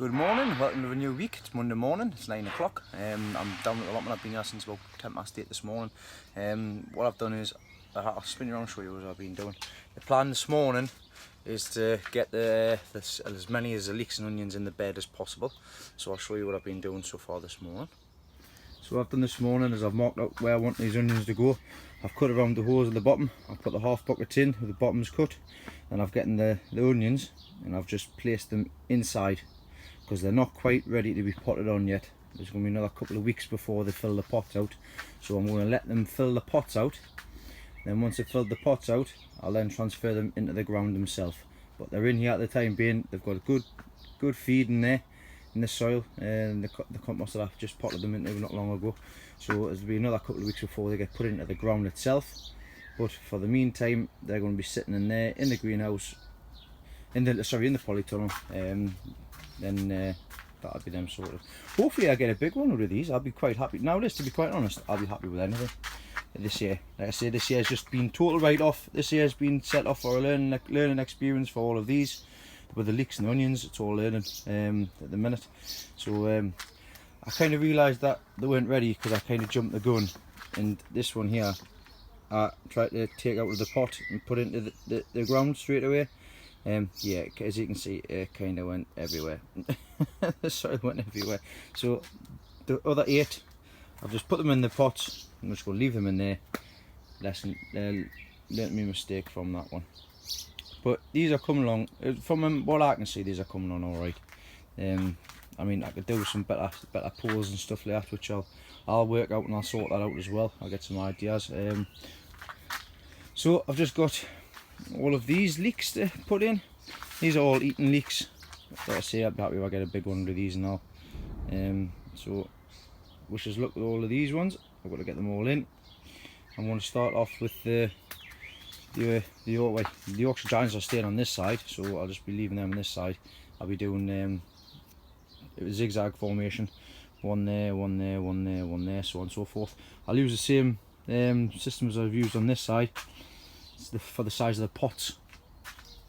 Good morning, welcome to a new week. It's Monday morning, it's 9 o'clock. I'm down at the allotment. I've been here since about 10 past 8 this morning. What I've done is, I'll spin you around and show you what I've been doing. The plan this morning is to get as many as the leeks and onions in the bed as possible. So I'll show you what I've been doing so far this morning. So what I've done this morning is I've marked out where I want these onions to go. I've cut around the holes at the bottom. I've put the half buckets in with the bottoms cut, and I've gotten the onions and I've just placed them inside, because they're not quite ready to be potted on yet. There's going to be another couple of weeks before they fill the pots out, so I'm going to let them fill the pots out. Then once they've filled the pots out, I'll then transfer them into the ground themselves. But they're in here at the time being. They've got a good feed in there, in the soil, and the compost that I've just potted them into not long ago. So there'll be another couple of weeks before they get put into the ground itself. But for the meantime, they're going to be sitting in there in the greenhouse, in the polytunnel. Then that'll be them sorted. Hopefully I get a big one out of these. I'll be quite happy. Nowadays, to be quite honest, I'll be happy with anything this year. Like I say, this year's just been total write-off. This year's been set off for a learning experience for all of these. With the leeks and onions, it's all learning at the minute. So I kind of realised that they weren't ready because I kind of jumped the gun. And this one here, I tried to take out of the pot and put into the ground straight away. Yeah, as you can see, it kind of went everywhere. The soil went everywhere. So the other 8, I've just put them in the pots. I'm just going to leave them in there. Learned my mistake from that one. But these are coming along. From what I can see, these are coming on all right. I mean, I could do some better pours and stuff like that, which I'll work out and I'll sort that out as well. I'll get some ideas. So I've just got all of these leeks to put in. These are all eaten leeks. Like I say, I'd be happy if I get a big one of these and all. So wish us luck with all of these ones. I've got to get them all in. I'm going to start off with the Yorkshire Giants are staying on this side, so I'll just be leaving them on this side. I'll be doing a zigzag formation, one there, one there, one there, one there, so on and so forth. I'll use the same system as I've used on this side. For the size of the pots,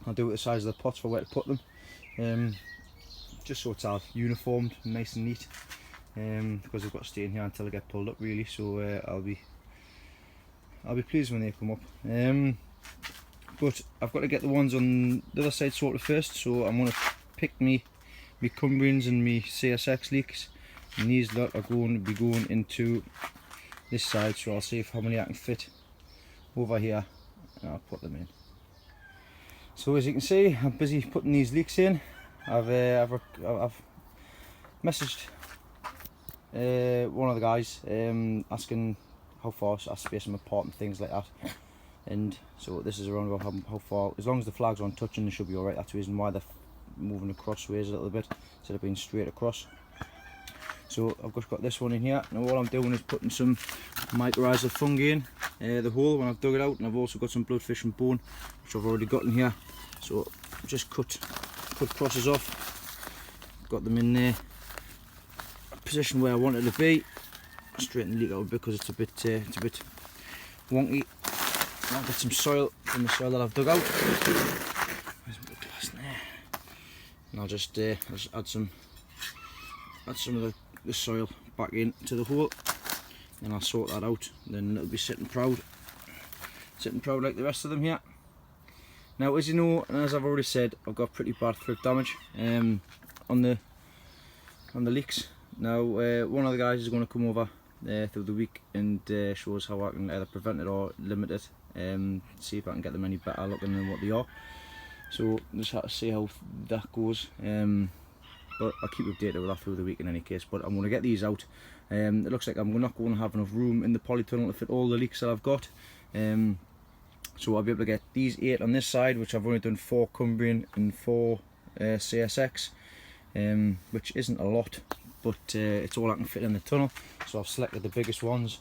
I'll do it the size of the pots for where to put them, just so it's all uniformed, nice and neat, because they've got to stay in here until they get pulled up really. So I'll be pleased when they come up. But I've got to get the ones on the other side sorted first, so I'm going to pick me Cumbrians and me CSX leeks, and these lot are going to be going into this side, so I'll see how many I can fit over here. I'll put them in. So as you can see, I'm busy putting these leeks in. I've messaged one of the guys asking how far I space them apart and things like that. And so this is around about how far, as long as the flags aren't touching, they should be alright. That's the reason why they're moving across ways a little bit instead of being straight across. So I've just got this one in here. Now all I'm doing is putting some mycorrhizal fungi in the hole when I've dug it out, and I've also got some bloodfish and bone which I've already got in here. So just cut crosses off, got them in there, position where I want it to be. Straighten the leek out a bit because it's a bit wonky. I'll get some soil from the soil that I've dug out. Where's my glass there? And I'll just add some of the soil back into the hole, and I'll sort that out. Then it'll be sitting proud like the rest of them here. Now, as you know, and as I've already said, I've got pretty bad thrip damage on the leeks. Now, one of the guys is going to come over through the week and show us how I can either prevent it or limit it, see if I can get them any better looking than what they are. So just have to see how that goes. But I'll keep updated with that through the week in any case. But I'm going to get these out. It looks like I'm not going to have enough room in the polytunnel to fit all the leeks that I've got. So I'll be able to get these 8 on this side, which I've only done 4 Cumbrian and 4 CSX, which isn't a lot, but it's all I can fit in the tunnel. So I've selected the biggest ones.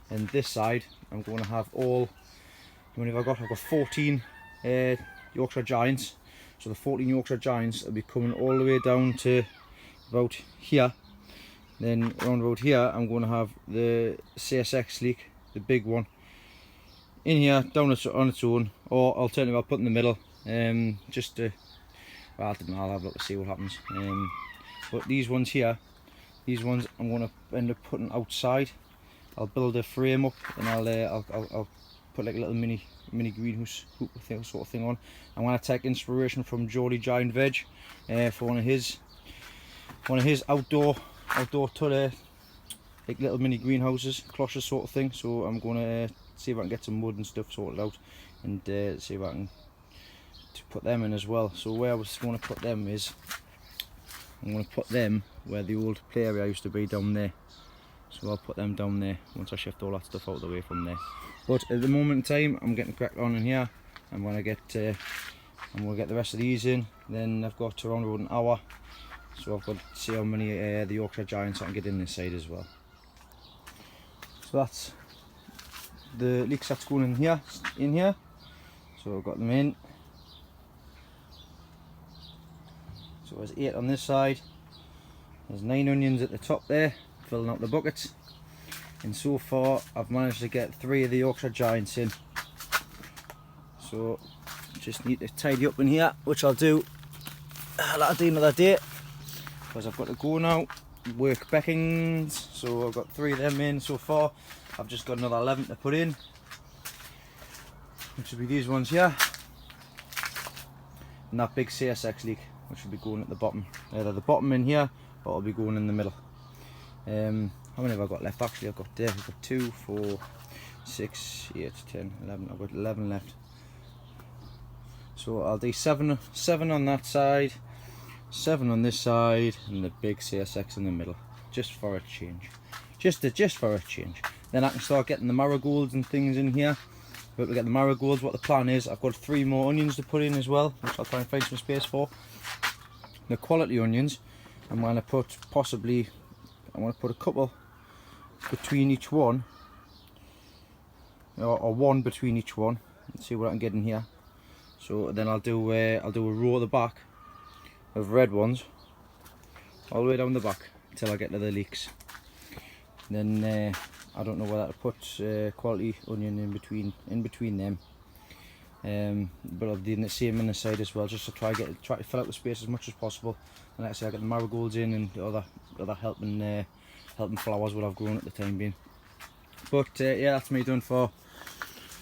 And this side, I'm going to have all. How many have I got? I've got 14 Yorkshire Giants. So the 14 Yorkshire Giants will be coming all the way down to about here. Then around about here, I'm going to have the CSX leek, the big one, in here, down on its own, or alternatively I'll put in the middle, just to, well, I don't know, I'll have a look to see what happens. But these ones here, these ones I'm going to end up putting outside. I'll build a frame up and I'll put like a little mini greenhouse hoop thing, sort of thing on. I'm going to take inspiration from Geordie Giant Veg for one of his outdoor like little mini greenhouses, cloches sort of thing. So I'm going to see if I can get some wood and stuff sorted out and see if I can put them in as well. So where I was going to put them is, I'm going to put them where the old play area used to be, down there. So I'll put them down there once I shift all that stuff out of the way from there. But at the moment in time, I'm getting cracked on in here. I'm going to get the rest of these in. Then I've got around about an hour, so I've got to see how many the Yorkshire Giants I can get in this side as well. So that's the leeks that's going in here. So I've got them in. So there's 8 on this side. There's 9 onions at the top there, filling out the buckets. And so far I've managed to get 3 of the Yorkshire Giants in. So just need to tidy up in here, which I'll do. That'll do another day, because I've got to go now, work beckons. So I've got 3 of them in so far. I've just got another 11 to put in, which will be these ones here, and that big CSX leek, which will be going at the bottom. Either the bottom in here, or it'll be going in the middle. How many have I got left? Actually, I've got 2, 4, 6, 8, 10, 11. I've got 11 left. So I'll do 7 on that side, 7 on this side, and the big CSX in the middle, just for a change. Just for a change. Then I can start getting the marigolds and things in here. But we get the marigolds. What the plan is, I've got 3 more onions to put in as well, which I'll try and find some space for. The quality onions, I'm going to put a couple between each one, or 1 between each one. Let's see what I can get in here. So then I'll do a row at the back of red ones, all the way down the back until I get to the leeks. Then I don't know whether to put quality onion in between them, but I'll do the same on the side as well, just to try to fill out the space as much as possible. And like I say, I get the marigolds in and the other helping flowers what I've grown at the time being. But yeah, that's me done for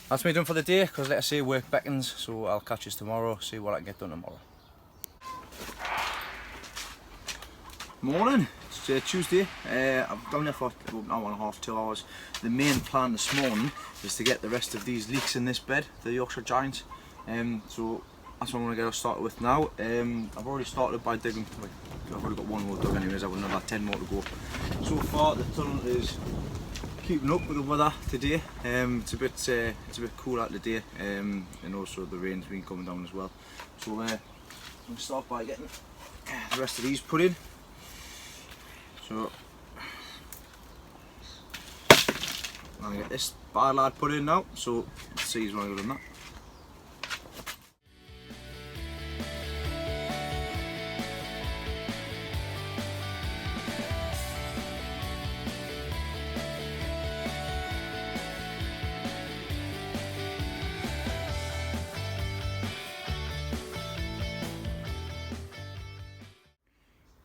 the day, because like I say, work beckons. So I'll catch you tomorrow, see what I can get done tomorrow. Morning, it's Tuesday. I've down there for about an hour and a half, 2 hours. The main plan this morning is to get the rest of these leeks in this bed, the Yorkshire Giants. So that's what I'm going to get started with now. I've already started by digging. I've already got 1 more dug anyways. I've got another 10 more to go. So far the tunnel is keeping up with the weather today. It's a bit cool out today, and also the rain's been coming down as well. So I'm going to start by getting the rest of these put in. So I'm going to get this bar lad put in now, so let's see when I go done that.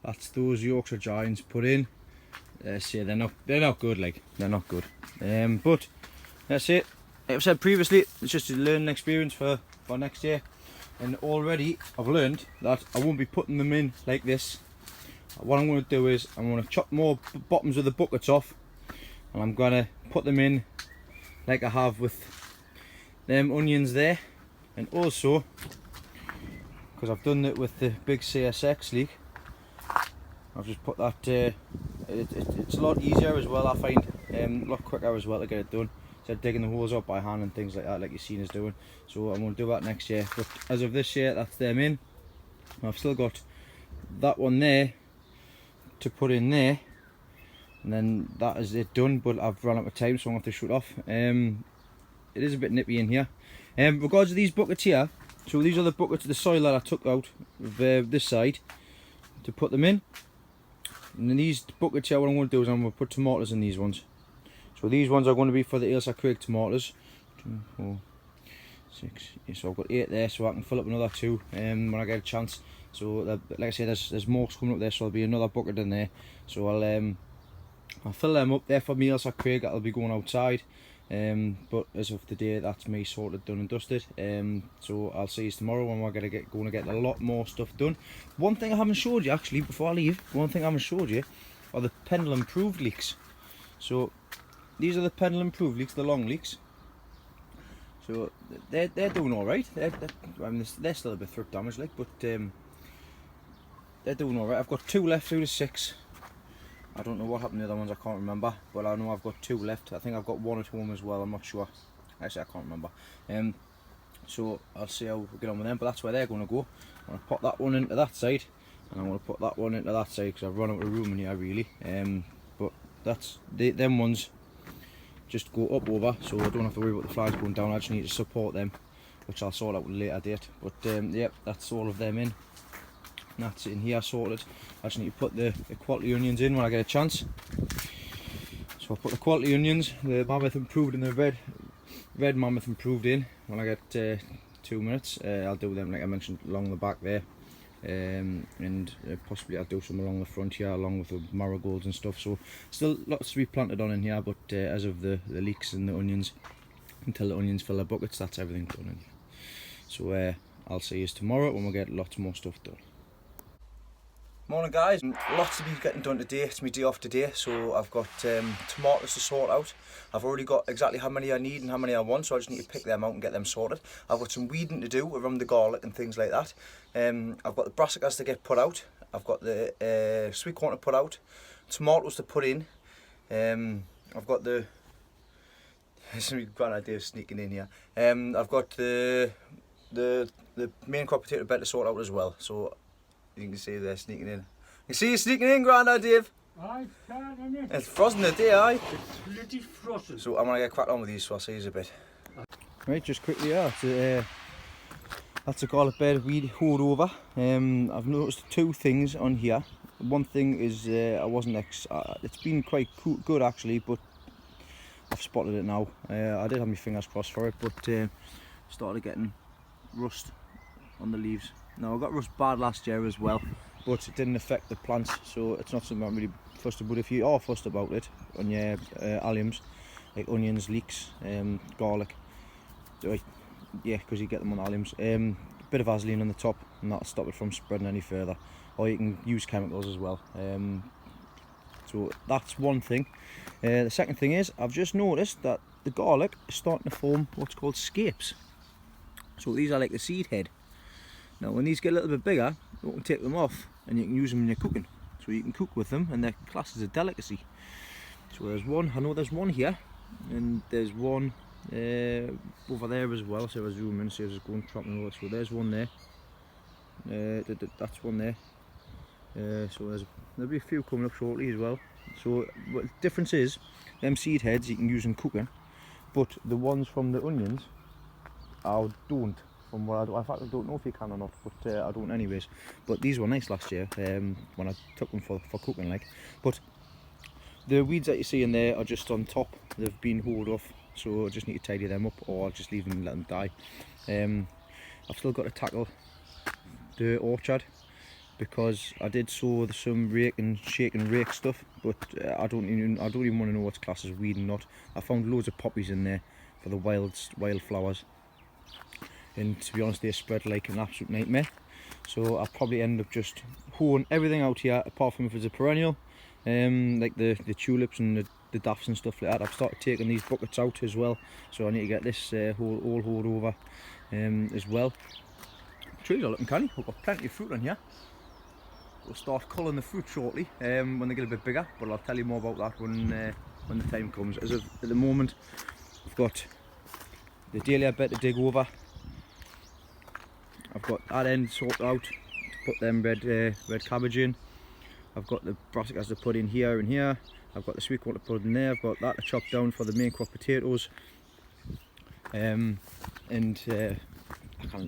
That's those Yorkshire Giants put in. See, they're not good, like they're not good. But that's it. Like I've said previously, it's just a learning experience for next year. And already I've learned that I won't be putting them in like this. What I'm going to do is I'm going to chop more bottoms of the buckets off, and I'm going to put them in like I have with them onions there. And also, because I've done it with the big CSX leek, I've just put that, it's a lot easier as well, I find, a lot quicker as well to get it done, instead of digging the holes up by hand and things like that, like you've seen us doing. So I'm going to do that next year, but as of this year, that's them in. I've still got that one there to put in there, and then that is it done, but I've run out of time, so I'm going to have to shoot off. It is a bit nippy in here. Regards to these buckets here, so these are the buckets of the soil that I took out of this side to put them in. And then these buckets here, what I'm going to do is I'm going to put tomatoes in these ones. So these ones are going to be for the Ailsa Craig tomatoes. 2, 4, 6, yeah, so I've got 8 there, so I can fill up another 2 when I get a chance. So like I say, there's more coming up there, so there'll be another bucket in there. So I'll fill them up there for meals for Craig. That'll be going outside. But as of today, that's me sorted, done and dusted. So I'll see you tomorrow when we're going to get a lot more stuff done. One thing I haven't showed you actually before I leave, are the Pendle improved leeks. So these are the Pendle improved leeks, the long leeks. So they're doing all right. I mean, they're still a bit thrift damaged, like, but they're doing all right. I've got 2 left out of 6. I don't know what happened to the other ones, I can't remember, but I know I've got 2 left. I think I've got 1 at home as well, I'm not sure. Actually, I can't remember. So I'll see how we get on with them, but that's where they're going to go. I'm going to put that one into that side, and I'm going to put that one into that side, because I've run out of room in here, really. But that's, them ones just go up over, so I don't have to worry about the flags going down. I just need to support them, which I'll sort out at a later date. But yep, that's all of them in. That's in here sorted. I just need to put the quality onions in when I get a chance. So I'll put the quality onions, the Mammoth improved and the red Mammoth improved in when I get 2 minutes. I'll do them like I mentioned along the back there, and possibly I'll do some along the front here along with the marigolds and stuff. So still lots to be planted on in here, but as of the leeks and the onions, until the onions fill the buckets, that's everything done in here. So I'll see you tomorrow when we get lots more stuff done. Morning guys, lots to be getting done today. It's my day off today, so I've got tomatoes to sort out. I've already got exactly how many I need and how many I want, so I just need to pick them out and get them sorted. I've got some weeding to do around the garlic and things like that. I've got the brassicas to get put out. I've got the sweet corn to put out, tomatoes to put in. I've got the some grand idea of sneaking in here. I've got the main crop potato bed to sort out as well. So you can see they're sneaking in. You see you sneaking in, Grandad Dave? I can't, innit? It's frozen today, aye? It's bloody frozen. So I'm going to get cracked on with these, so I'll see you a bit. Right, just quickly, that's a garlic bed weed hoed over. I've noticed 2 things on here. One thing is it's been quite good actually, but I've spotted it now. I did have my fingers crossed for it, but started getting rust on the leaves. Now I got rust bad last year as well, but it didn't affect the plants, so it's not something I'm really fussed about. If you are fussed about it on your alliums, like onions, leeks, garlic, yeah, because you get them on alliums, a bit of Vaseline on the top and that'll stop it from spreading any further, or you can use chemicals as well. So that's one thing. The second thing is I've just noticed that the garlic is starting to form what's called scapes. So these are like the seed head. Now when these get a little bit bigger, you can take them off and you can use them in your cooking. So you can cook with them and they're classed as a delicacy. So there's one, I know there's one here, and there's one over there as well. So I zoom in, see if it's going trapping over. So there's one there, that's one there. So there'll be a few coming up shortly as well. So what the difference is, them seed heads you can use in cooking, but the ones from the onions I don't. From what I do, in fact I don't know if you can or not, but I don't anyways. But these were nice last year when I took them for cooking, like. But the weeds that you see in there are just on top. They've been hoed off, so I just need to tidy them up, or I'll just leave them and let them die. I've still got to tackle the orchard, because I did sow some rake and shake and rake stuff, but I don't even want to know what's classed as weed and not. I found loads of poppies in there for the wildflowers. And to be honest, they spread like an absolute nightmare. So I'll probably end up just hoeing everything out here, apart from if it's a perennial, like the tulips and the daffs and stuff like that. I've started taking these buckets out as well, so I need to get this all hoed over as well. Trees are looking canny. We've got plenty of fruit on here. We'll start culling the fruit shortly when they get a bit bigger, but I'll tell you more about that when the time comes. As of at the moment, I've got the dahlia bed to dig over. I've got that end sorted out to put them red cabbage in. I've got the brassicas to put in here and here. I've got the sweet corn to put in there. I've got that to chop down for the main crop potatoes. I've got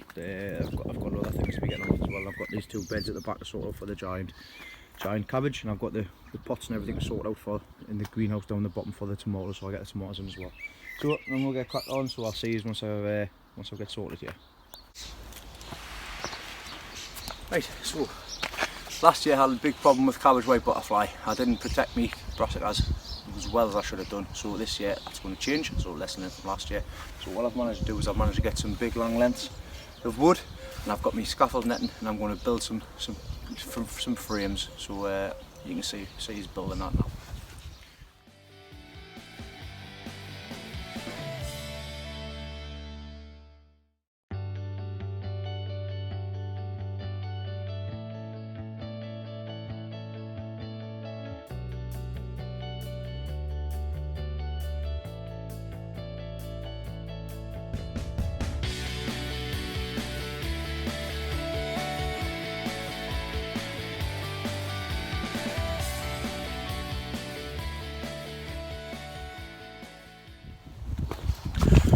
other things to be getting on with as well. I've got these 2 beds at the back to sort out for the giant cabbage, and I've got the pots and everything to sort out for in the greenhouse down the bottom for the tomatoes, so I get the tomatoes in as well. So then we'll get cracked on. So I'll see you once I get sorted here. Right, so last year I had a big problem with cabbage white butterfly. I didn't protect me brassicas as well as I should have done, so this year that's going to change, so lesson from last year. So what I've managed to do is I've managed to get some big long lengths of wood, and I've got my scaffold netting, and I'm going to build some frames, so you can see he's building that now.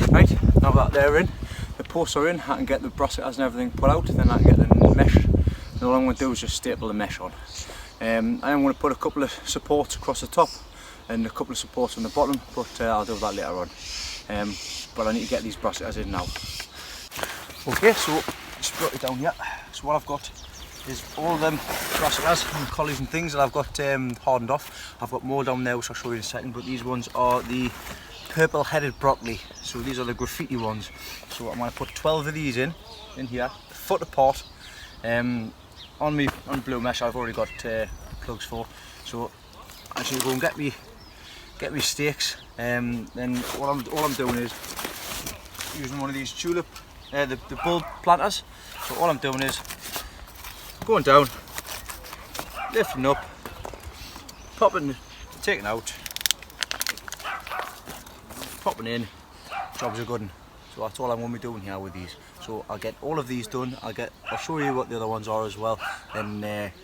Right, now that they're in, the posts are in, I can get the brassicas and everything put out, then I can get the mesh, and all I'm going to do is just staple the mesh on. I am going to put a couple of supports across the top and a couple of supports on the bottom, but I'll do that later on. But I need to get these brassicas in now. Okay, so just brought it down here. So what I've got is all of them brassicas and collies and things that I've got hardened off. I've got more down there which I'll show you in a second, but these ones are the purple headed broccoli, so these are the graffiti ones. So I'm going to put 12 of these in here, a foot apart. On blue mesh I've already got plugs for, so I should go and get me stakes. Then all I'm doing is using one of these tulip, the bulb planters. So all I'm doing is going down, lifting up, popping, taking out, popping in, jobs are good one. So that's all I'm going to be doing here with these. So I'll get all of these done, I'll show you what the other ones are as well, then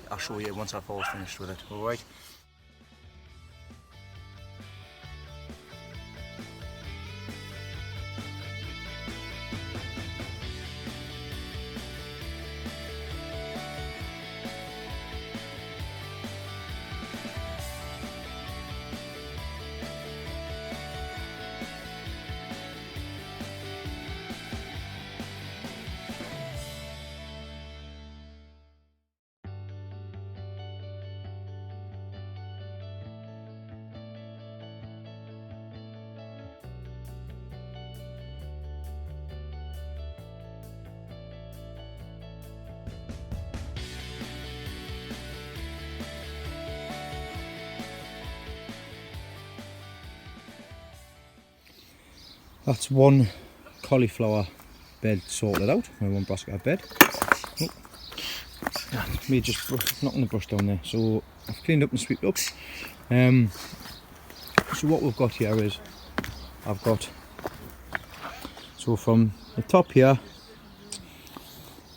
I'll show you once I've all finished with it, alright? That's one cauliflower bed sorted out, my one brassica bed. Oh. Yeah, me just knocking the brush down there. So I've cleaned up and swept up. So what we've got here is, I've got, so from the top here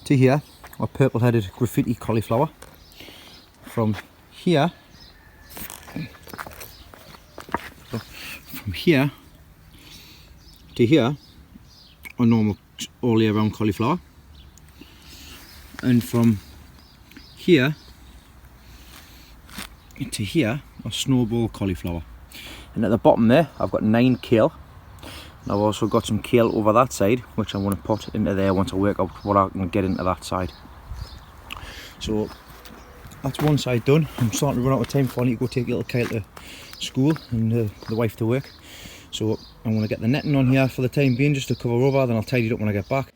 to here, a purple headed graffiti cauliflower. From here, to here, a normal all year round cauliflower, and from here to here, a snowball cauliflower. And at the bottom there, I've got 9 kale, and I've also got some kale over that side, which I'm going to put into there once I work out what I can get into that side. So that's one side done. I'm starting to run out of time, so I need to go take little Kyle to school and the wife to work. So I'm going to get the netting on here for the time being, just to cover over, then I'll tidy it up when I get back.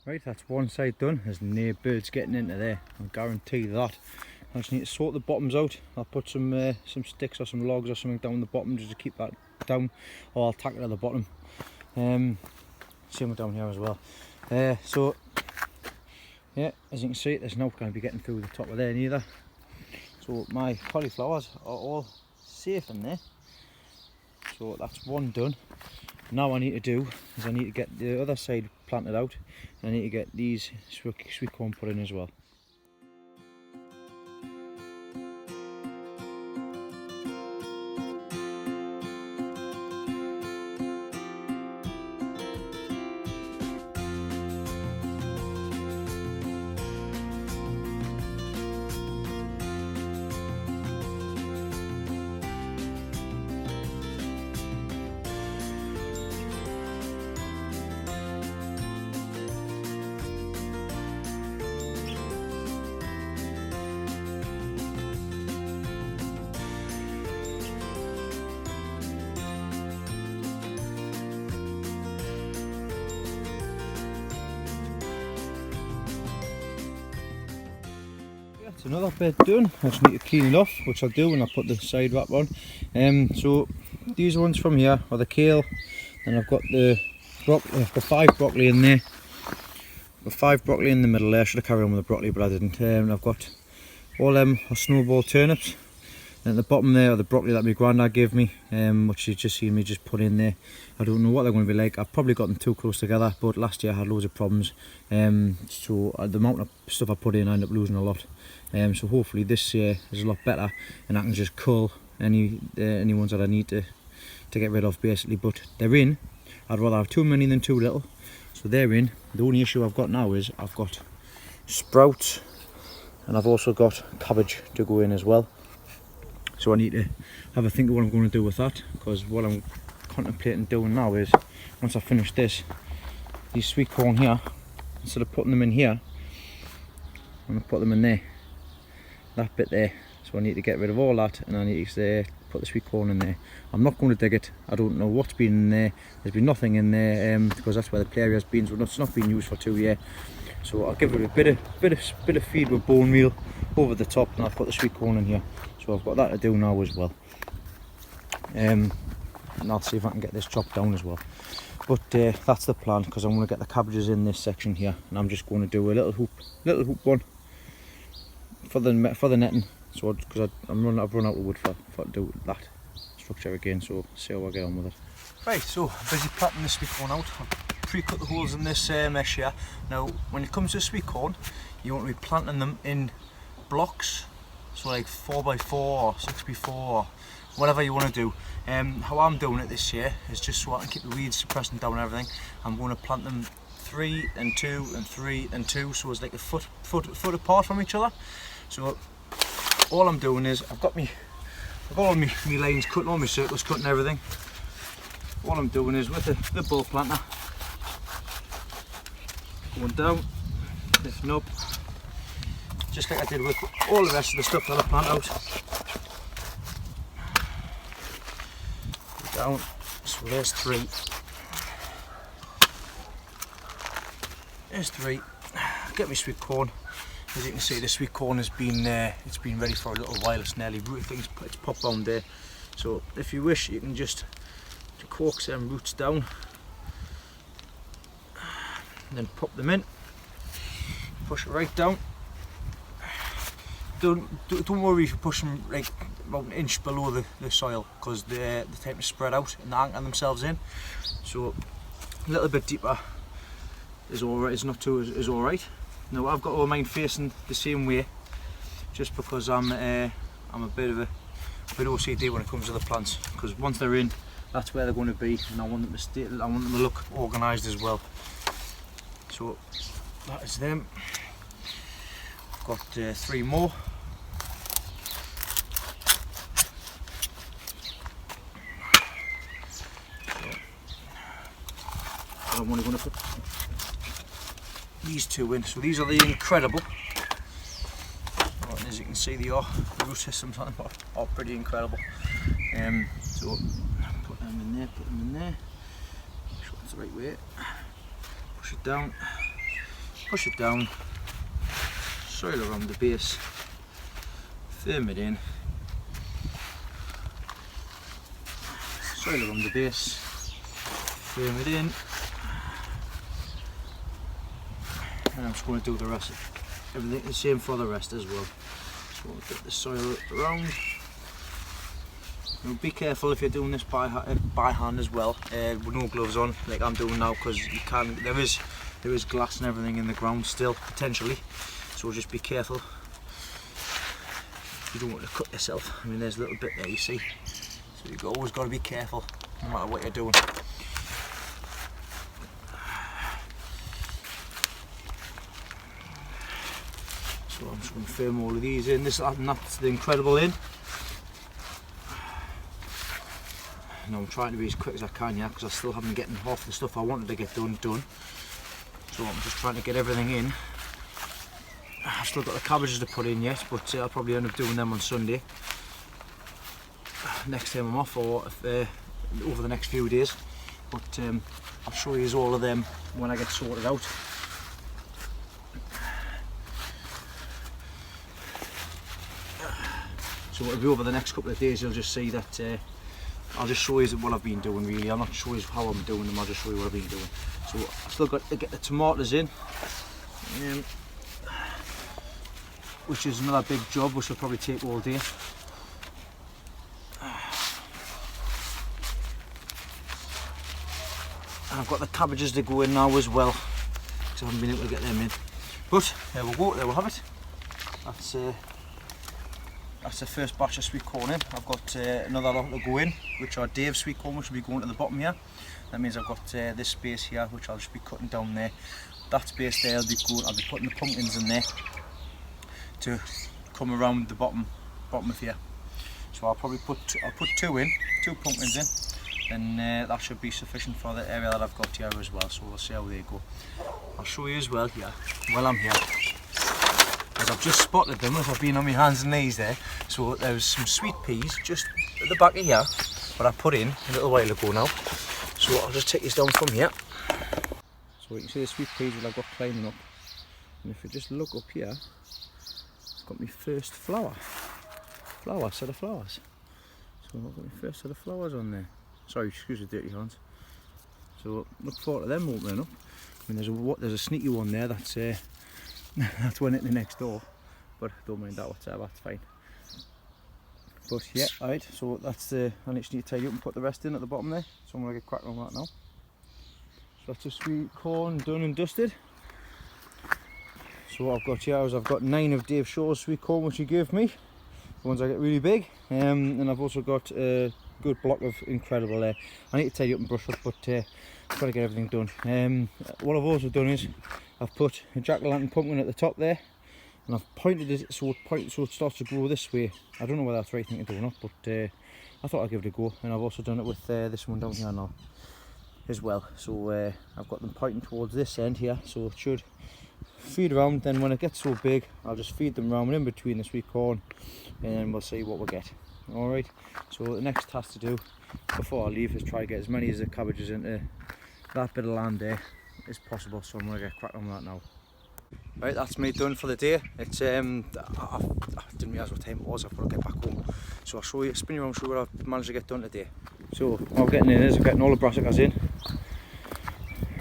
Right, that's one side done. There's no birds getting into there, I guarantee that. I just need to sort the bottoms out. I'll put some sticks or some logs or something down the bottom just to keep that down, or I'll tack it at the bottom. Same down here as well. So yeah, as you can see, there's no going to be getting through the top of there neither. So my cauliflowers are all safe in there. So that's one done. Now what I need to do is I need to get the other side planted out, and I need to get these sweet corn put in as well. That's another bit done. I just need to clean it off, which I'll do when I put the side wrap on. So these ones from here are the kale, and I've got the broccoli. I've got 5 broccoli in there. I've got 5 broccoli in the middle there. I should have carried on with the broccoli, but I didn't. I've got all them are snowball turnips. And at the bottom there are the broccoli that my granddad gave me, which you just seen me just put in there. I don't know what they're going to be like. I've probably got them too close together, but last year I had loads of problems. So the amount of stuff I put in, I end up losing a lot. So hopefully this year is a lot better, and I can just cull any ones that I need to get rid of, basically. But they're in. I'd rather have too many than too little. So they're in. The only issue I've got now is I've got sprouts, and I've also got cabbage to go in as well. So I need to have a think of what I'm going to do with that, because what I'm contemplating doing now is, once I finish this, these sweet corn here, instead of putting them in here, I'm going to put them in there, that bit there. So I need to get rid of all that, and I need to put the sweet corn in there. I'm not going to dig it. I don't know what's been in there. There's been nothing in there, because that's where the play area has been, so it's not been used for 2 years. So I'll give it a bit of feed with bone meal over the top, and I'll put the sweet corn in here. So I've got that to do now as well. And I'll see if I can get this chopped down as well. But that's the plan, because I'm going to get the cabbages in this section here, and I'm just going to do a little hoop one for the netting. So because I've run out of wood for do that structure again. So see how I get on with it. Right, so busy planting the sweet corn out. I've pre-cut the holes in this mesh here. Now, when it comes to sweet corn, you want to be planting them in blocks. So like 4x4 or 6x4 or whatever you want to do. How I'm doing it this year is just so I can keep the weeds suppressing down and everything. I'm going to plant them 3 and 2 and 3 and 2, so it's like a foot apart from each other. So all I'm doing is I've got all my lines cut, all my circles cut and everything. All I'm doing is with the bull planter, going down, lifting up, just like I did with all the rest of the stuff that I plant out. Down, so there's 3. There's 3. Get my sweet corn. As you can see, the sweet corn has been it's been ready for a little while. It's nearly rooted, it's popped down there. So if you wish, you can just coax them roots down, and then pop them in. Push it right down. Don't worry if you push them like about an inch below the soil, because they tend to spread out and anchor themselves in. So a little bit deeper is alright. It's not too is alright. Now I've got all mine facing the same way, just because I'm a bit OCD when it comes to the plants. Because once they're in, that's where they're going to be, and I want them to stay. I want them to look organised as well. So that is them. I've got 3 more. I'm only going to put these 2 in. So these are the incredible. As you can see, the root systems on them are pretty incredible. So put them in there, make sure it's the right way. Push it down, soil around the base, firm it in, soil around the base, firm it in. And I'm just going to do the rest, everything the same for the rest as well. So we'll get the soil around. Now be careful if you're doing this by hand as well, with no gloves on, like I'm doing now, because there is glass and everything in the ground still potentially. So just be careful. You don't want to cut yourself. I mean, there's a little bit there, you see. So you've always got to be careful, no matter what you're doing. So I'm just going to firm all of these in. That's the incredible in. Now I'm trying to be as quick as I can here, because I still haven't getting half the stuff I wanted to get done. So I'm just trying to get everything in. I've still got the cabbages to put in yet, but I'll probably end up doing them on Sunday. Next time I'm off, or over the next few days. But I'll show you all of them when I get sorted out. So it'll be over the next couple of days. You'll just see that. I'll just show you what I've been doing really. I'll not show you how I'm doing them, I'll just show you what I've been doing. So I've still got to get the tomatoes in, which is another big job, which will probably take all day. And I've got the cabbages to go in now as well, because I haven't been able to get them in. But there we go, there we have it. That's the first batch of sweet corn in. I've got another lot to go in, which are Dave's sweet corn, which will be going to the bottom here. That means I've got this space here, which I'll just be cutting down there. That space there, I'll be putting the pumpkins in there to come around the bottom of here. So I'll put two pumpkins in, and that should be sufficient for the area that I've got here as well. So we'll see how they go. I'll show you as well here while I'm here. As I've just spotted them as I've been on my hands and knees there. So there's some sweet peas just at the back of here, but I put in a little while ago now. So I'll just take this down from here. So you can see the sweet peas that I've got climbing up. And if you just look up here, I've got my first set of flowers. So I've got my first set of flowers on there. Sorry, excuse the dirty hands. So look forward to them opening up. I mean, there's a sneaky one there that's that's one at the next door, but don't mind that whatsoever, that's fine. But yeah, alright, so that's I just need to tidy up and put the rest in at the bottom there, so I'm going to get cracking on that now. So that's the sweet corn done and dusted. So what I've got here is I've got 9 of Dave Shaw's sweet corn, which he gave me, the ones I get really big, and I've also got a good block of incredible there. I need to tidy up and brush up, but I've got to get everything done. What I've also done is I've put a jack-o'-lantern pumpkin at the top there, and I've pointed it so it starts to grow this way. I don't know whether that's the right thing to do or not, but I thought I'd give it a go. And I've also done it with this one down here now as well. So I've got them pointing towards this end here, so it should feed around. Then when it gets so big, I'll just feed them round in between the sweet corn, and then we'll see what we get. Alright, so the next task to do before I leave is try to get as many of the cabbages into that bit of land there as possible, so I'm going to get cracking on that now. Right, that's me done for the day. It's I didn't realise what time it was. I've got to get back home, so I'll show you, spin you around, show you what I've managed to get done today. So what I'm getting in is I'm getting all the brassicas in,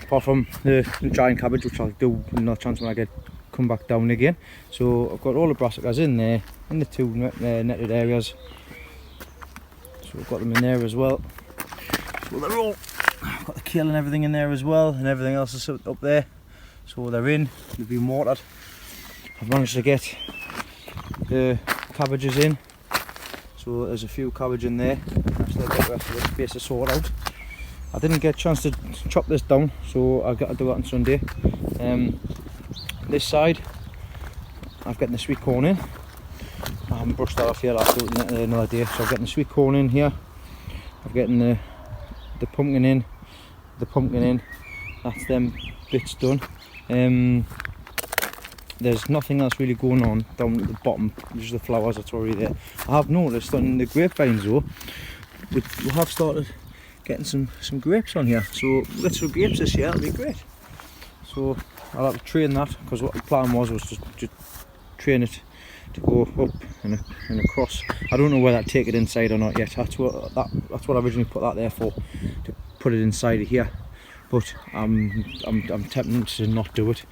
apart from the giant cabbage, which I'll do another chance when I come back down again. So I've got all the brassicas in there, in the 2 netted areas. So I've got them in there as well. So they're all, I've got the kale and everything in there as well, and everything else is up there. So they're in, they've been watered. I've managed to get the cabbages in. So there's a few cabbage in there. I still got the rest of the space to sort out. I didn't get a chance to chop this down, so I've got to do that on Sunday. This side, I've got the sweet corn in. I haven't brushed that off yet, I'll do it another day. So I'm getting the sweet corn in here. I'm getting the pumpkin in, that's them bits done. There's nothing else really going on down at the bottom, just the flowers that's already there. I have noticed on the grapevines though, we have started getting some grapes on here, so let's do grapes this year, that'll be great. So I'll have to train that, because what the plan was to train it to go up and across. I don't know whether I'd take it inside or not yet. That's what I originally put that there for, to put it inside of here. But I'm tempted to not do it.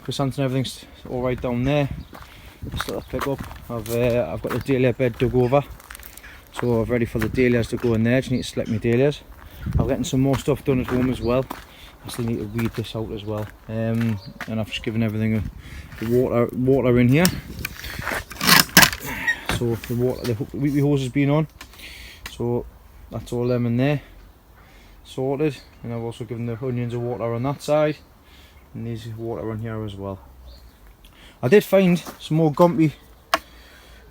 Chrysanthemum and everything's all right down there. Still to pick up. I've got the dahlia bed dug over, so I'm ready for the dahlias to go in there. Just need to select my dahlias. I'm getting some more stuff done at home as well. I still need to weed this out as well. And I've just given everything the water in here. So the wheatley hose has been on. So that's all them in there, sorted. And I've also given the onions a water on that side, and these water on here as well. I did find some more gumpy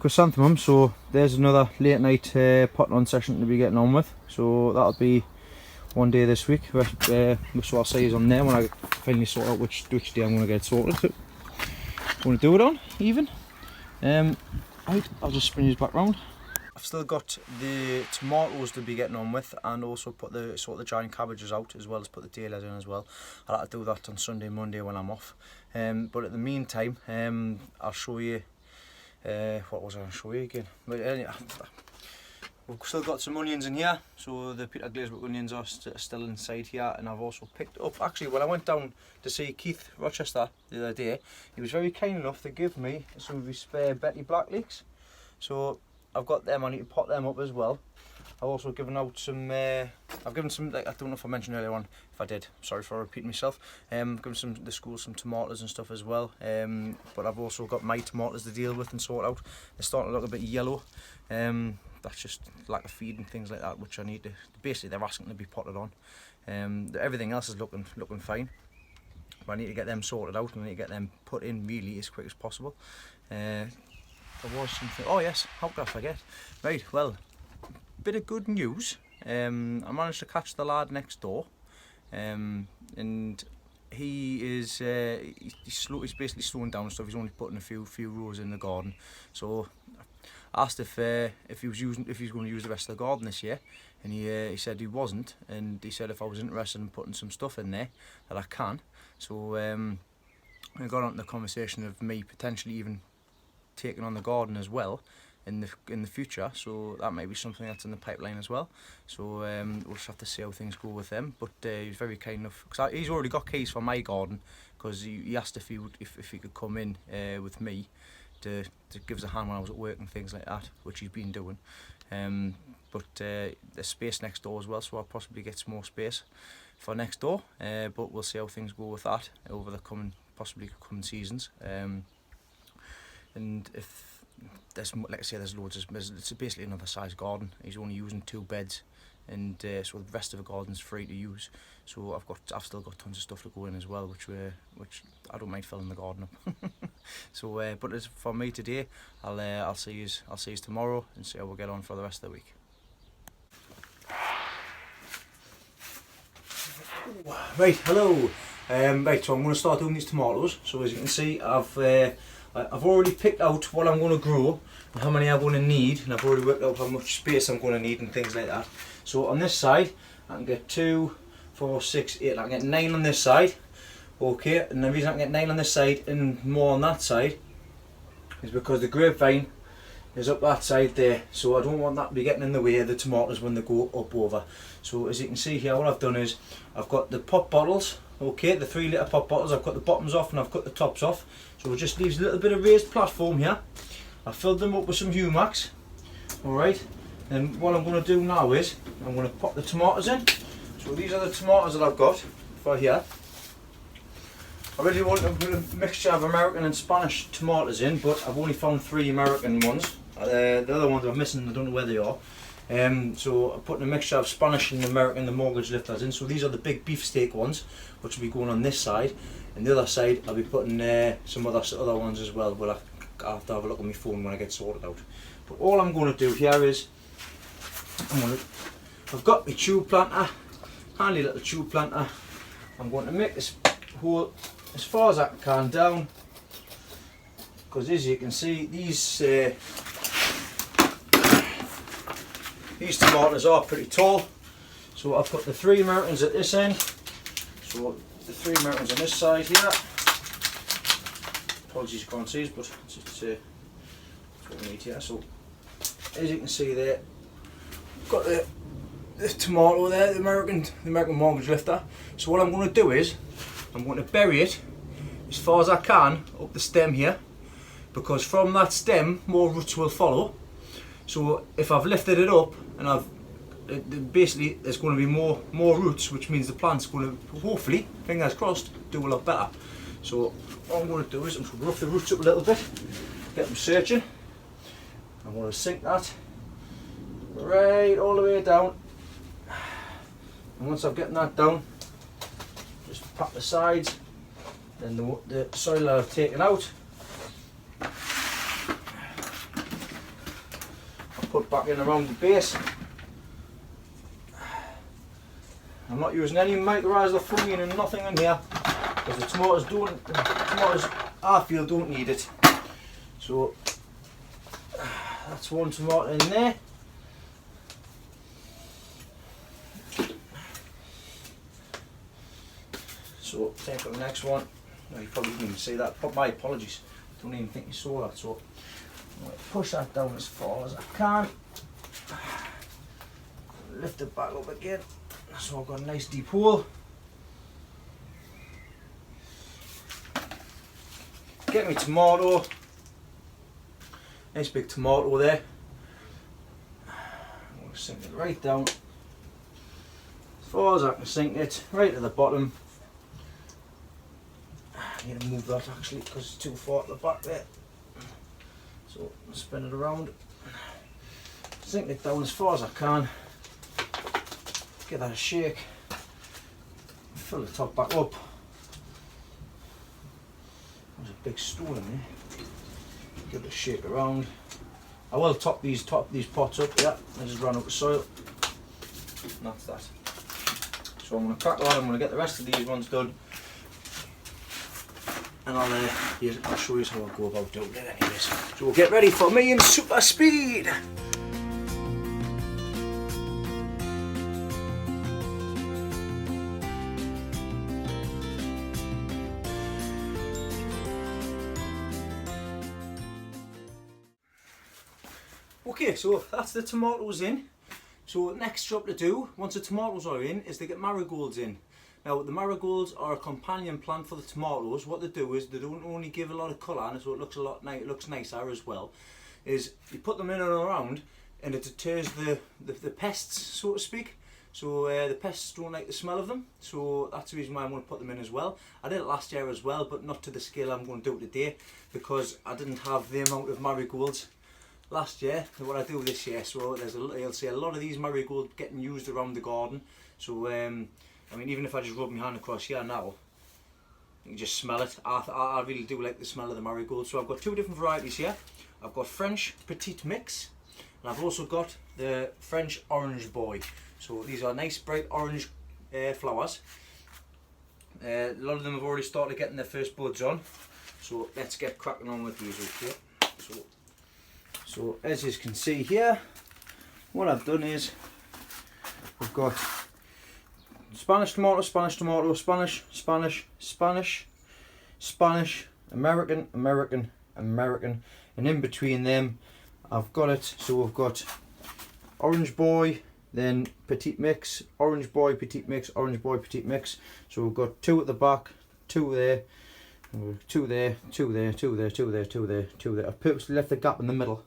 chrysanthemum, so there's another late night potting on session to be getting on with. So that'll be one day this week, so I'll see you on there when I finally sort out which day I'm going to get sorted. So I'm going to do it on even. Right, I'll just spin these back round. I've still got the tomatoes to be getting on with, and also put the giant cabbages out, as well as put the dahlias in as well. I'll have to do that on Sunday, Monday when I'm off. But at the meantime, I'll show you What was I going to show you again? But anyway, we've still got some onions in here, so the Peter Glazebrook onions are still inside here. And I've also picked up, actually when I went down to see Keith Rochester the other day, he was very kind enough to give me some of his spare Betty Black leeks. So I've got them, I need to pot them up as well. I've also given out some, I've given some, like, I don't know if I mentioned earlier on, if I did, sorry for repeating myself. Given the school some tomatoes and stuff as well. But I've also got my tomatoes to deal with and sort out. They're starting to look a bit yellow. That's just lack of feed and things like that, which I need to, basically they're asking to be potted on. Everything else is looking fine. But I need to get them sorted out and I need to get them put in really as quick as possible. There was something, oh yes, how could I forget? Right, well, bit of good news. I managed to catch the lad next door, and he is he's basically slowing down and stuff. He's only putting a few rows in the garden. So I asked if he was going to use the rest of the garden this year, and he said he wasn't, and he said if I was interested in putting some stuff in there that I can. So I got on to the conversation of me potentially even taking on the garden as well in the future, so that might be something that's in the pipeline as well. So we'll just have to see how things go with them. But he's very kind enough, because he's already got keys for my garden, because he asked if he could come in with me to give us a hand when I was at work and things like that, which he's been doing. But there's space next door as well, so I'll possibly get some more space for next door. But we'll see how things go with that over the possibly coming seasons. And if there's, like I say, there's loads. It's basically another size garden. He's only using 2 beds, and so the rest of the garden's free to use. So I've still got tons of stuff to go in as well, which I don't mind filling the garden up. So, but as for me today, I'll see you tomorrow and see how we'll get on for the rest of the week. Right, hello. Right, so I'm going to start doing these tomatoes. So as you can see, I've already picked out what I'm going to grow and how many I'm going to need, and I've already worked out how much space I'm going to need and things like that. So on this side, I can get 2, 4, 6, 8, I can get 9 on this side. Okay, and the reason I can get 9 on this side and more on that side is because the grapevine is up that side there, so I don't want that to be getting in the way of the tomatoes when they go up over. So as you can see here, what I've done is I've got the pop bottles, okay, the 3 litre pop bottles. I've cut the bottoms off and I've cut the tops off, so it just leaves a little bit of raised platform here. I've filled them up with some Humax. Alright, and what I'm going to do now is I'm going to pop the tomatoes in. So these are the tomatoes that I've got for here. I really want to put a mixture of American and Spanish tomatoes in, but I've only found 3 American ones. The other ones I'm missing, I don't know where they are. So I'm putting a mixture of Spanish and American, the mortgage lifters in. So these are the big beefsteak ones, which will be going on this side. And the other side, I'll be putting some other ones as well. But I'll have to have a look on my phone when I get sorted out. But all I'm going to do here is, I've got my tube planter, handy little tube planter. I'm going to make this hole as far as I can down, because as you can see, these tomatoes are pretty tall. So I've got the 3 Americans at this end, so the 3 Americans on this side here. Apologies you can't see it, but it's what we need here. So as you can see there, I've got the tomato there, the American mortgage lifter. So what I'm going to do is I'm going to bury it as far as I can up the stem here, because from that stem more roots will follow. So if I've lifted it up and basically there's going to be more roots, which means the plant's going to hopefully, fingers crossed, do a lot better. So what I'm going to do is I'm going to rough the roots up a little bit, get them searching. I'm going to sink that right all the way down, and once I've gotten that down, just pat the sides, then the soil that I've taken out I'll put back in around the base. I'm not using any mycorrhizal fungi and nothing in here, because the tomatoes I feel don't need it. So that's one tomato in there. So take up the next one. No, you probably didn't even see that. My apologies. Don't even think you saw that. So Push that down as far as I can. Lift it back up again. So I've got a nice deep hole. Get me tomato. Nice big tomato there. I'm going to sink it right down. As far as I can sink it, right to the bottom. I need to move that actually because it's too far at the back there. So spin it around. Sink it down as far as I can. Give that a shake. Fill the top back up. There's a big stool in there. Give it a shake around. I will top these pots up. Yeah, I just ran out of soil. And that's that. So I'm going to crack on. I'm going to get the rest of these ones done. And I'll show you how I go about doing it anyways. So we'll get ready for me in super speed. Okay, so that's the tomatoes in. So next job to do, once the tomatoes are in, is to get marigolds in. Now the marigolds are a companion plant for the tomatoes. What they do is they don't only give a lot of colour, and so it looks it looks nicer as well. Is you put them in and around, and it deters the pests, so to speak. So the pests don't like the smell of them. So that's the reason why I'm going to put them in as well. I did it last year as well, but not to the scale I'm going to do it today because I didn't have the amount of marigolds last year what I do this year. So you'll see a lot of these marigolds getting used around the garden. So I mean, even if I just rub my hand across here now, you can just smell it. I really do like the smell of the marigold. So I've got two different varieties here. I've got French Petite Mix, and I've also got the French Orange Boy. So these are nice bright orange flowers. A lot of them have already started getting their first buds on. So let's get cracking on with these. Okay. So as you can see here, what I've done is we've got Spanish tomato, Spanish tomato, Spanish, Spanish, Spanish, Spanish, American, American, American, and in between them I've got it. So we've got Orange Boy, then Petite Mix, Orange Boy, Petite Mix, Orange Boy, Petite Mix. So we've got two at the back, two there, two there, two there, two there, two there, two there, two there. I've purposely left the gap in the middle.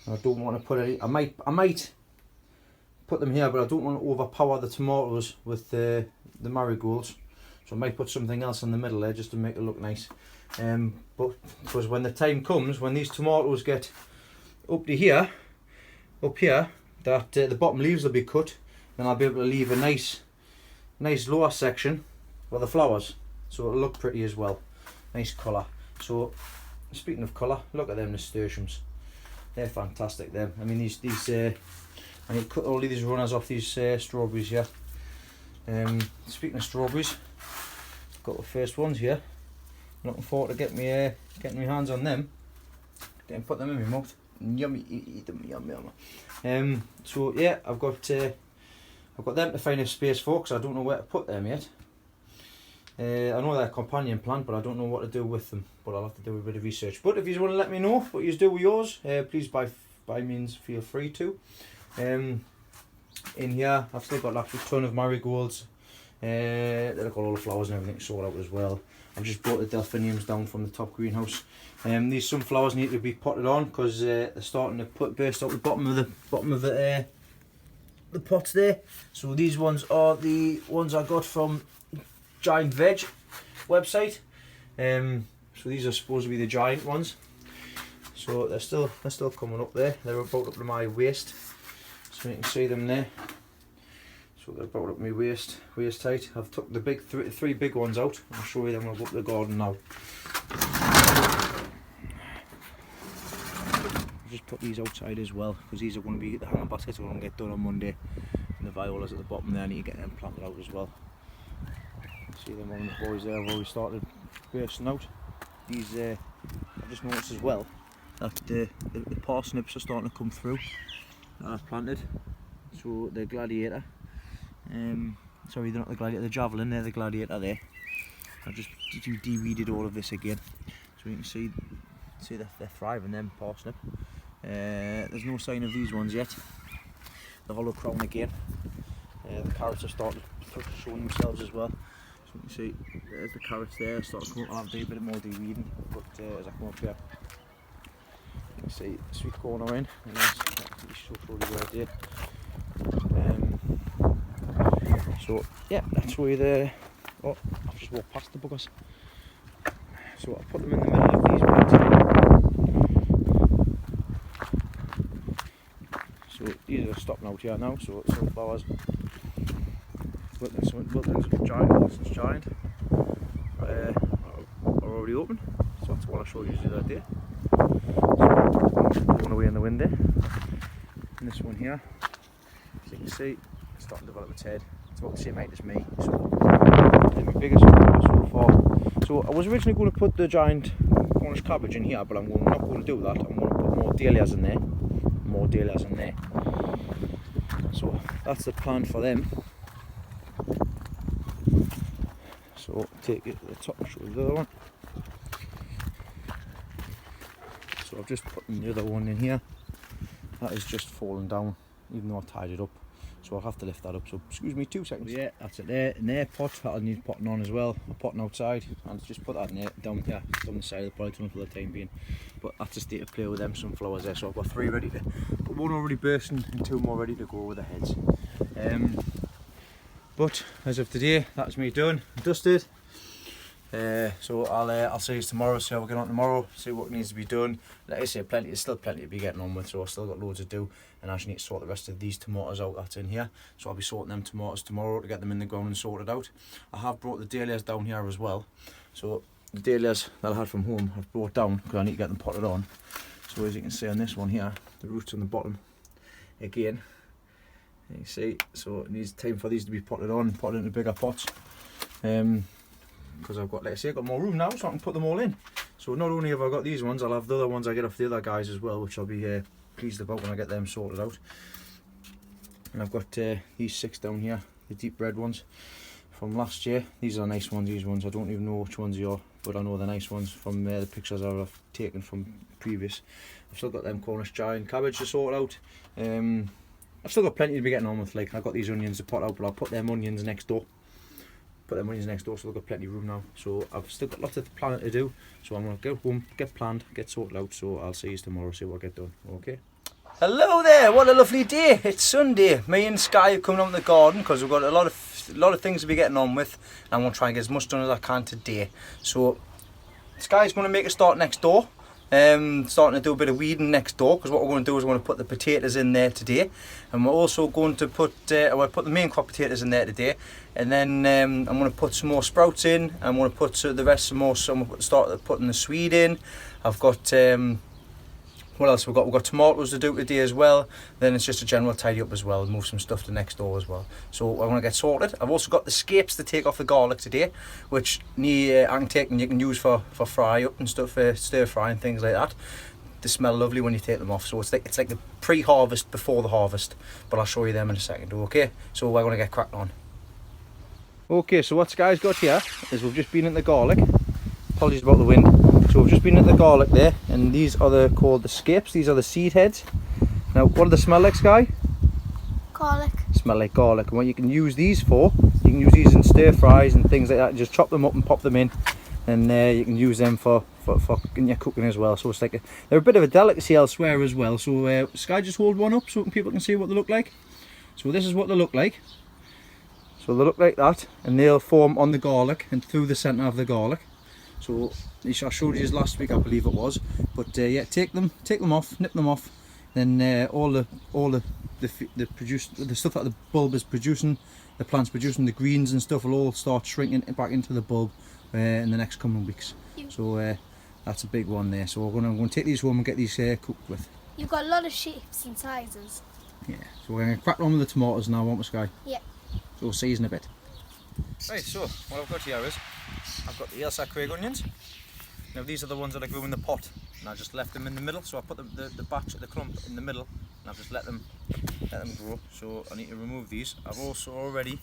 I don't want to put any. I might put them here, but I don't want to overpower the tomatoes with the marigolds. So I might put something else in the middle there just to make it look nice. But because when the time comes, when these tomatoes get up here, that the bottom leaves will be cut, then I'll be able to leave a nice lower section for the flowers. So it'll look pretty as well. Nice colour. So speaking of colour, look at them nasturtiums. They're fantastic. Them. I mean these I need to cut all of these runners off these strawberries here. Speaking of strawberries, got the first ones here. Looking forward to getting my hands on them. Then put them in my mouth. Yummy, eat them, yum yum. So yeah, I've got them to find a space for because I don't know where to put them yet. I know they're a companion plant, but I don't know what to do with them. But I'll have to do a bit of research. But if you want to let me know what you do with yours, please by means feel free to. In here, I've still got like a ton of marigolds. They've got all the flowers and everything sorted out as well. I've just brought the delphiniums down from the top greenhouse. These sunflowers need to be potted on because they're starting to burst out the bottom of the pots there. So these ones are the ones I got from Giant Veg website. So these are supposed to be the giant ones. So they're still coming up there. They're about up to my waist. So you can see them there. So they're about up my waist height. I've took the big three big ones out. I'll show you them when I go up to the garden now. I've just put these outside as well because these are going to be the hanging baskets are going to get done on Monday. And the violas at the bottom there, I need to get them planted out as well. See them one of the boys there have already started bursting out. These I've just noticed as well that the parsnips are starting to come through that I've planted. So the gladiator, sorry they're not the gladiator, the javelin, they're the gladiator there. I've just de-weeded all of this again. So you can See, they're thriving, them parsnip. There's no sign of these ones yet. The hollow crown again. The carrots have started showing themselves as well. So you can see, there's the carrots there, starting to come up. I'll have to do a bit more de-weeding, but as I come up here, you can see sweet corn are in, and that's really right there. So yeah, that's where the. Oh, I've just walked past the buggers. So I'll put them in the middle of these beds here. So these are stopping out here now, so sunflowers. Wilton's giant are already open, so that's what I showed you the other day. So going away in the wind there. And this one here, as you can see, it's starting to develop its head. It's about the same height as me, so they're my biggest so far. So I was originally going to put the giant Cornish cabbage in here, but I'm not going to do that. I'm going to put more dahlias in there. So that's the plan for them. So take it to the top and show you the other one. So I've just put the other one in here. That is just falling down, even though I tied it up. So I'll have to lift that up. So excuse me 2 seconds. Yeah, that's it there. In their pot, that'll need potting on as well. I'm potting outside, and just put that in there, down here, down the side of the polytunnel for the time being. But that's a state of play with them sunflowers there. So I've got 3 ready to, but 1 already bursting and 2 more ready to go with the heads. But as of today, that's me done, dusted. So I'll see you tomorrow, see how we get on tomorrow, see what needs to be done. Like I say, there's still plenty to be getting on with, so I've still got loads to do, and I just need to sort the rest of these tomatoes out that's in here. So I'll be sorting them tomatoes tomorrow to get them in the ground and sorted out. I have brought the dahlias down here as well. So the dahlias that I had from home I've brought down because I need to get them potted on. So as you can see on this one here, the roots on the bottom again. You see, so it needs time for these to be potted on and potted into bigger pots. Because I've got, like I say, I've got more room now, so I can put them all in. So not only have I got these ones, I'll have the other ones I get off the other guys as well, which I'll be pleased about when I get them sorted out. And I've got these 6 down here, the deep red ones from last year. These are nice ones, these ones. I don't even know which ones they are, but I know they're nice ones from the pictures I've taken from previous. I've still got them Cornish giant cabbage to sort out. I've still got plenty to be getting on with. Like, I've got these onions to pot out, but I'll put them onions next door. So I've got plenty of room now. So I've still got lots of planning to do. So I'm going to go home, get planned, get sorted out. So I'll see you tomorrow, see what I get done. Okay? Hello there, what a lovely day. It's Sunday. Me and Sky are coming out in the garden because we've got a lot of things to be getting on with. And I'm going to try and get as much done as I can today. So Sky's going to make a start next door. Starting to do a bit of weeding next door, because what we're going to do is we're going to put the potatoes in there today, and we're also going to put we'll put the main crop potatoes in there today, and then I'm going to put some more sprouts in, and I'm going to put the rest some more. So I'm going to start putting the swede in. I've got what else we've got tomatoes to do today as well. Then it's just a general tidy up as well, move some stuff to next door as well. So I want to get sorted. I've also got the scapes to take off the garlic today, which I can take and you can use for fry up and stuff, stir fry and things like that. They smell lovely when you take them off. So it's like the pre-harvest before the harvest, but I'll show you them in a second. Okay, so we're going to get cracking on. Okay, so what Sky's got here is we've just been in the garlic. Apologies about the wind. So we've just been at the garlic there, and these are called the scapes. These are the seed heads. Now, what do they smell like, Sky? Garlic. Smell like garlic. And what you can use these for, you can use these in stir fries and things like that. Just chop them up and pop them in, and you can use them for in your cooking as well. So it's like they're a bit of a delicacy elsewhere as well. So Sky, just hold one up so people can see what they look like. So this is what they look like. So they look like that, and they'll form on the garlic and through the centre of the garlic. So I showed you last week, I believe it was. But yeah, take them off, nip them off. Then all the stuff that the bulb is producing, the plant's producing, the greens and stuff will all start shrinking back into the bulb in the next coming weeks. So that's a big one there. So I'm going to take these home and get these cooked with. You've got a lot of shapes and sizes. Yeah. So we're going to crack on with the tomatoes now, won't we, Sky? Yeah. So we'll see you in a bit. Right, so what I've got here is I've got the Ailsa Craig onions. Now these are the ones that I grew in the pot, and I just left them in the middle. So I put the batch, the clump in the middle, and I've just let them grow. So I need to remove these. I've also already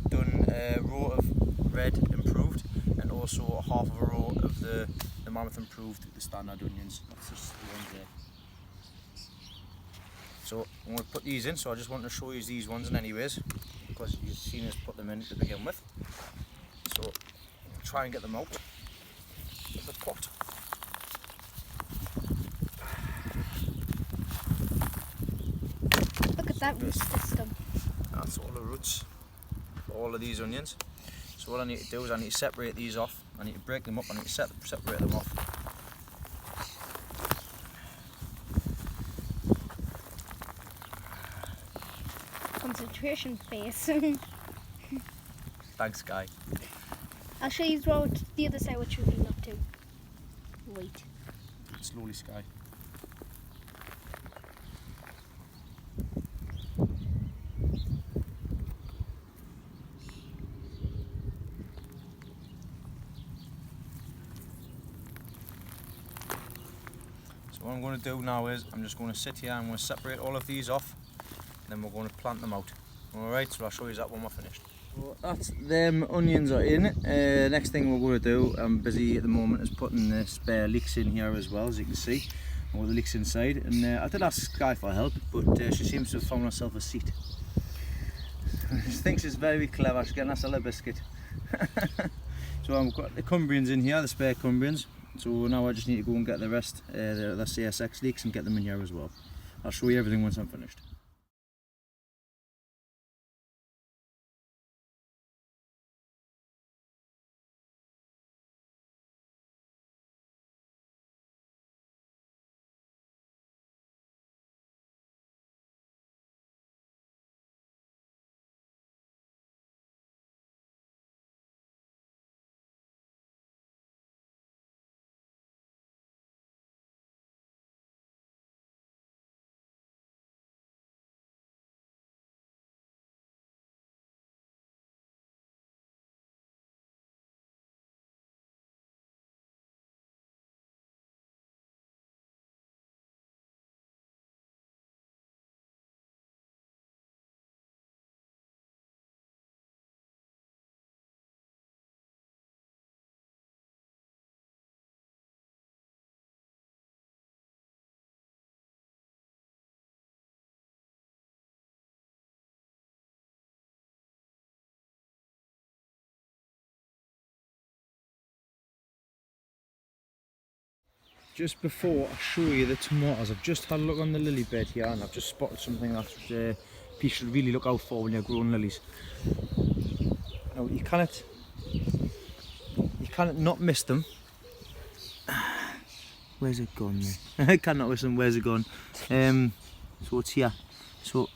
done a row of red improved, and also half of a row of the Mammoth Improved, the standard onions. That's just the ones there. So I'm going to put these in, so I just want to show you these ones in anyways, because you've seen us put them in to begin with. So I'll try and get them out of the pot. Look at that root system. That's all the roots for all of these onions. So what I need to do is I need to separate these off. I need to break them up, I need to separate them off. Concentration phase. Thanks, Guy. I'll show you the other side what you've been up to. Wait. Slowly, Sky. So what I'm going to do now is I'm just going to sit here and I'm going to separate all of these off, and then we're going to plant them out. Alright, so I'll show you that when we're finished. So that's them onions are in. Next thing we're going to do, I'm busy at the moment, is putting the spare leeks in here as well, as you can see. All the leeks inside, and I did ask Sky for help, but she seems to have found herself a seat. She thinks she's very clever, she's getting us a little biscuit. So I've got the Cumbrians in here, the spare Cumbrians. So now I just need to go and get the rest, the CSX leeks, and get them in here as well. I'll show you everything once I'm finished. Just before I show you the tomatoes, I've just had a look on the lily bed here, and I've just spotted something that you should really look out for when you're growing lilies. Now you cannot not miss them. Where's it gone there? I cannot miss them. Where's it gone? So it's here. So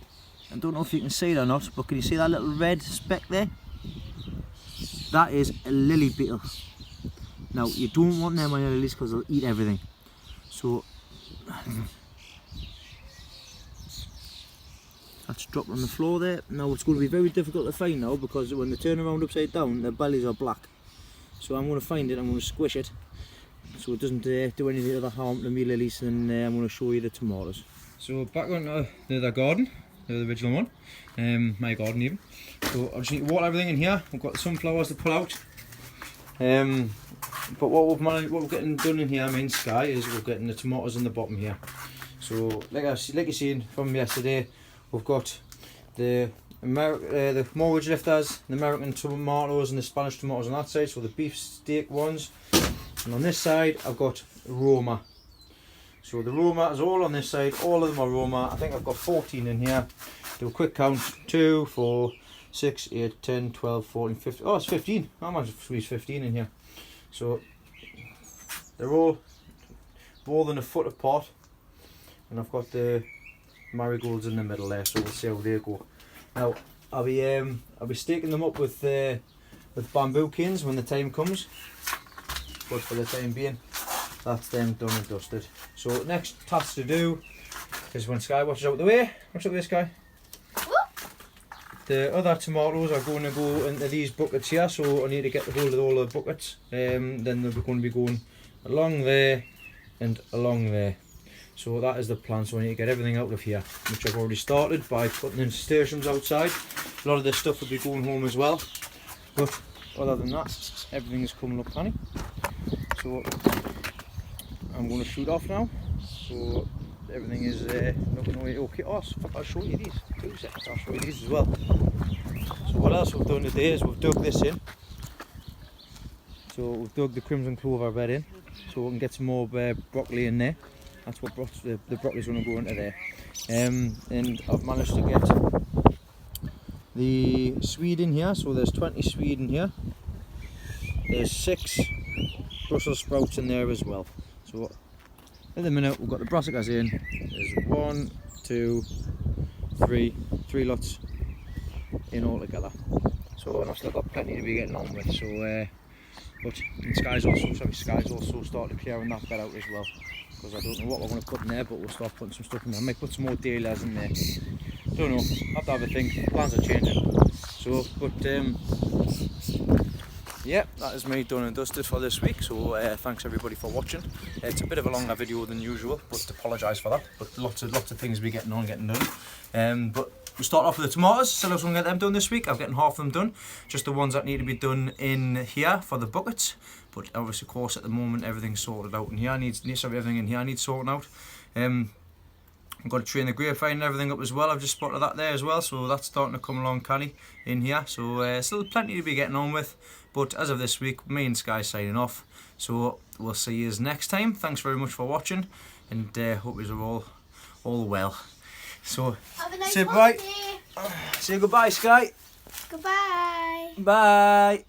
I don't know if you can see it or not, but can you see that little red speck there? That is a lily beetle. Now you don't want them on your lilies because they'll eat everything. So that's dropped on the floor there. Now it's going to be very difficult to find now, because when they turn around upside down, their bellies are black. So I'm going to find it, I'm going to squish it so it doesn't do anything other harm to me lilies, and I'm going to show you the tomatoes. So back on the other garden, the original one, my garden even. So I just need to water everything in here. We've got the sunflowers to pull out. But what we're getting done in here, main Sky, is we're getting the tomatoes in the bottom here. So like you've seen from yesterday, we've got the mortgage lifters, the American tomatoes and the Spanish tomatoes on that side, so the beef steak ones. And on this side I've got Roma. So the Roma is all on this side, all of them are Roma. I think I've got 14 in here. Do a quick count: 2, 4, 6, 8, 10, 12, 14, 15. Oh, it's 15. I managed to squeeze 15 in here. So they're all more than a foot apart, and I've got the marigolds in the middle there, so we'll see how they go. Now I'll be staking them up with bamboo canes when the time comes, but for the time being that's them done and dusted. So next task to do is, when Sky watches out the way, watch out the way, Sky. The other tomatoes are going to go into these buckets here, so I need to get hold of all the buckets. Then they're going to be going along there and along there. So that is the plan. So I need to get everything out of here, which I've already started by putting in stations outside. A lot of this stuff will be going home as well. But other than that, everything is coming up funny. So I'm going to shoot off now. So everything is looking okay. Oh, I'll show you these. 2 seconds, I'll show you these as well. So what else we've done today is we've dug this in. So we've dug the crimson clover bed in, so we can get some more broccoli in there. That's what the broccoli's going to go into there. And I've managed to get the swede in here, so there's 20 swede in here. There's 6 Brussels sprouts in there as well. So at the minute we've got the brassicas in. There's 1, 2, 3 lots in all together. So I've still got plenty to be getting on with. So but Sky's also started clearing that bed out as well, because I don't know what we're going to put in there, but we'll start putting some stuff in there. I might put some more dahlias in there. Don't know, have to have a think. Plans are changing. So, but yeah, that is me done and dusted for this week. So thanks everybody for watching. It's a bit of a longer video than usual, but apologise for that. But lots of things we getting done. But we'll start off with the tomatoes. So I was going to get them done this week. I'm getting half of them done. Just the ones that need to be done in here for the buckets. But obviously, of course, at the moment everything's sorted out in here. Everything in here needs sorting out. I've got to train the grapevine and everything up as well. I've just spotted that there as well, so that's starting to come along canny in here. So still plenty to be getting on with. But as of this week, me and Sky signing off. So we'll see you next time. Thanks very much for watching, and hope you're all well. So Have a nice say bye. holiday. Say goodbye, Sky. Goodbye. Bye.